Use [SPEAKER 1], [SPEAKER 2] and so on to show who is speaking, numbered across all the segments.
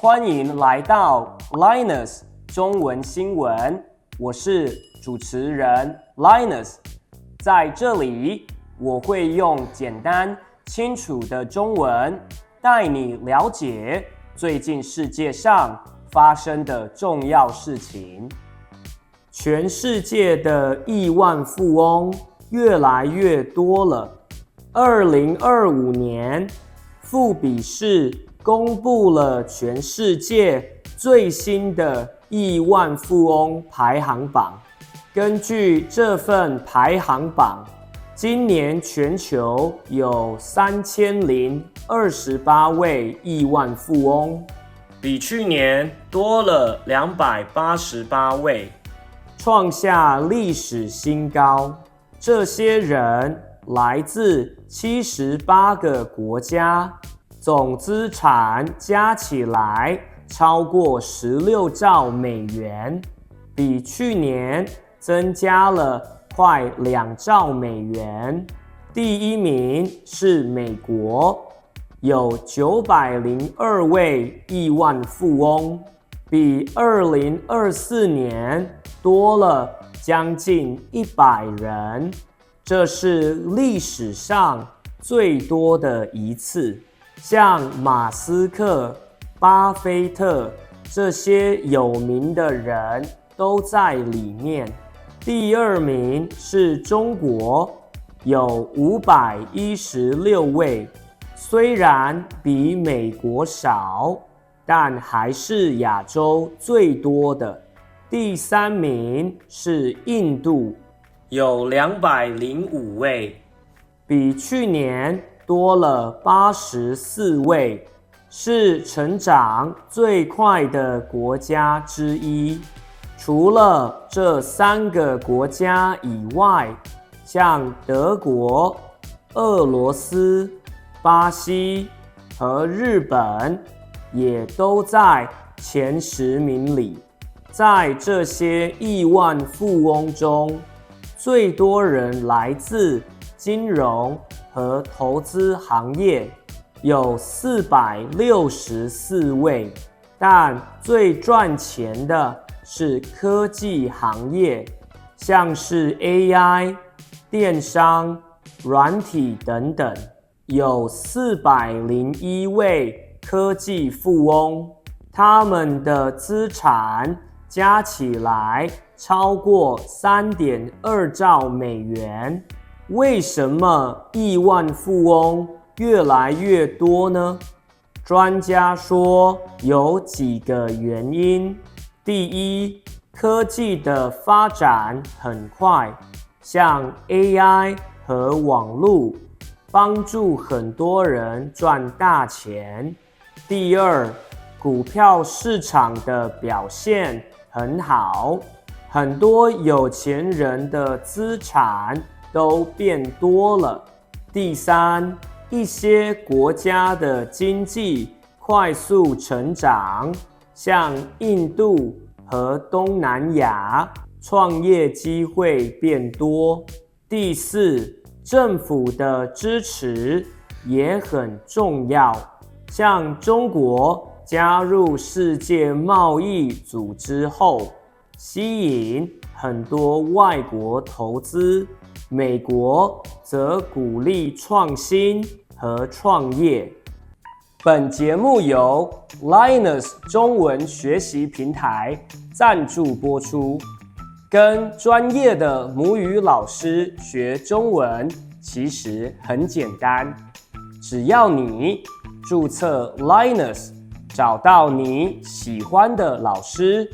[SPEAKER 1] 欢迎来到 Linus 中文新闻，我是主持人 Linus。在这里，我会用简单清楚的中文带你了解最近世界上发生的重要事情。全世界的亿万富翁越来越多了。2025年，富比士公布了全世界最新的亿万富翁排行榜。根据这份排行榜，今年全球有3028位亿万富翁，比去年多了288位，创下历史新高。这些人来自78个国家，总资产加起来超过16兆美元，比去年增加了快2兆美元。第一名是美国，有902位亿万富翁，比2024年多了将近100人，这是历史上最多的一次。像马斯克、巴菲特这些有名的人都在里面。第二名是中国，有516位，虽然比美国少，但还是亚洲最多的。第三名是印度，有205位，比去年多了84位，是成长最快的国家之一。除了这3个国家以外，像德国、俄罗斯、巴西和日本也都在前10名里。在这些亿万富翁中，最多人来自金融和投资行业，有464位，但最赚钱的是科技行业，像是 AI、电商、软体等等，有401位科技富翁，他们的资产加起来超过3.2兆美元。为什么亿万富翁越来越多呢？专家说有几个原因。第一，科技的发展很快，像 AI 和网络，帮助很多人赚大钱。第二，股票市场的表现很好，很多有钱人的资产都变多了。第三，一些国家的经济快速成长，像印度和东南亚，创业机会变多。第四，政府的支持也很重要，像中国加入世界贸易组织后，吸引很多外国投资，美国则鼓励创新和创业。本节目由 Linus 中文学习平台赞助播出。跟专业的母语老师学中文其实很简单，只要你注册 Linus， 找到你喜欢的老师，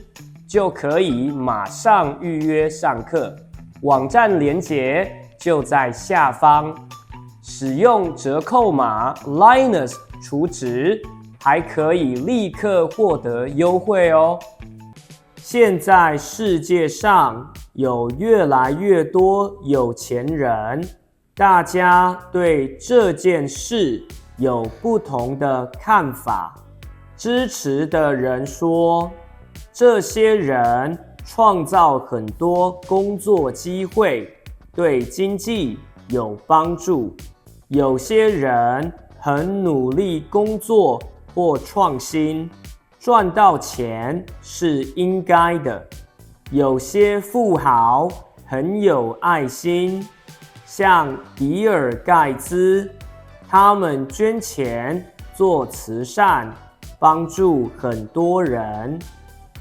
[SPEAKER 1] 就可以马上预约上课。网站连结就在下方，使用折扣码 Linus 储值，还可以立刻获得优惠哦。现在世界上有越来越多有钱人，大家对这件事有不同的看法。支持的人说，这些人创造很多工作机会，对经济有帮助。有些人很努力工作或创新，赚到钱是应该的。有些富豪很有爱心，像比尔盖茨，他们捐钱做慈善，帮助很多人。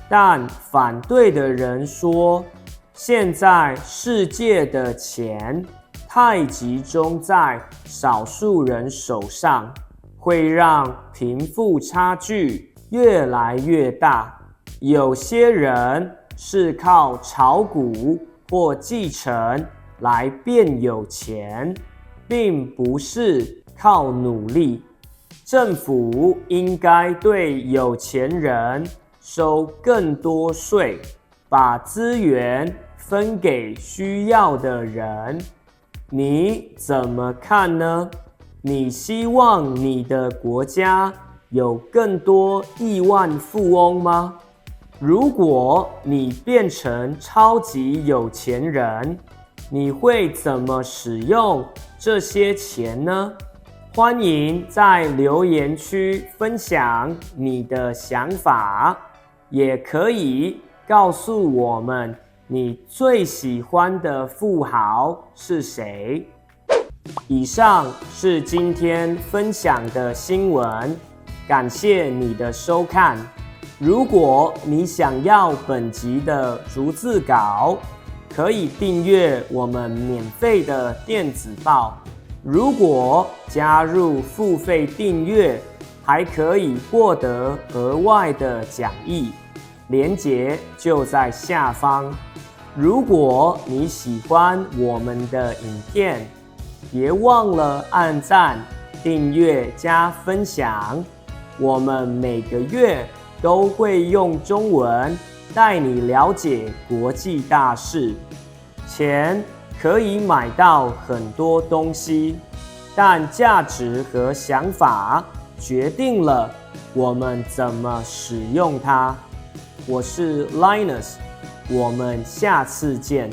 [SPEAKER 1] 但反对的人说，现在世界的钱太集中在少数人手上，会让贫富差距越来越大。有些人是靠炒股或继承来变有钱，并不是靠努力。政府应该对有钱人收更多税，把资源分给需要的人。你怎么看呢？你希望你的国家有更多亿万富翁吗？如果你变成超级有钱人，你会怎么使用这些钱呢？欢迎在留言区分享你的想法，也可以告诉我们你最喜欢的富豪是谁。以上是今天分享的新闻，感谢你的收看。如果你想要本集的逐字稿，可以订阅我们免费的电子报。如果加入付费订阅，还可以获得额外的讲义，连结就在下方。如果你喜欢我们的影片，别忘了按赞、订阅加分享。我们每个月都会用中文带你了解国际大事。钱可以买到很多东西，但价值和想法决定了我们怎么使用它。我是 Linus，我们下次见。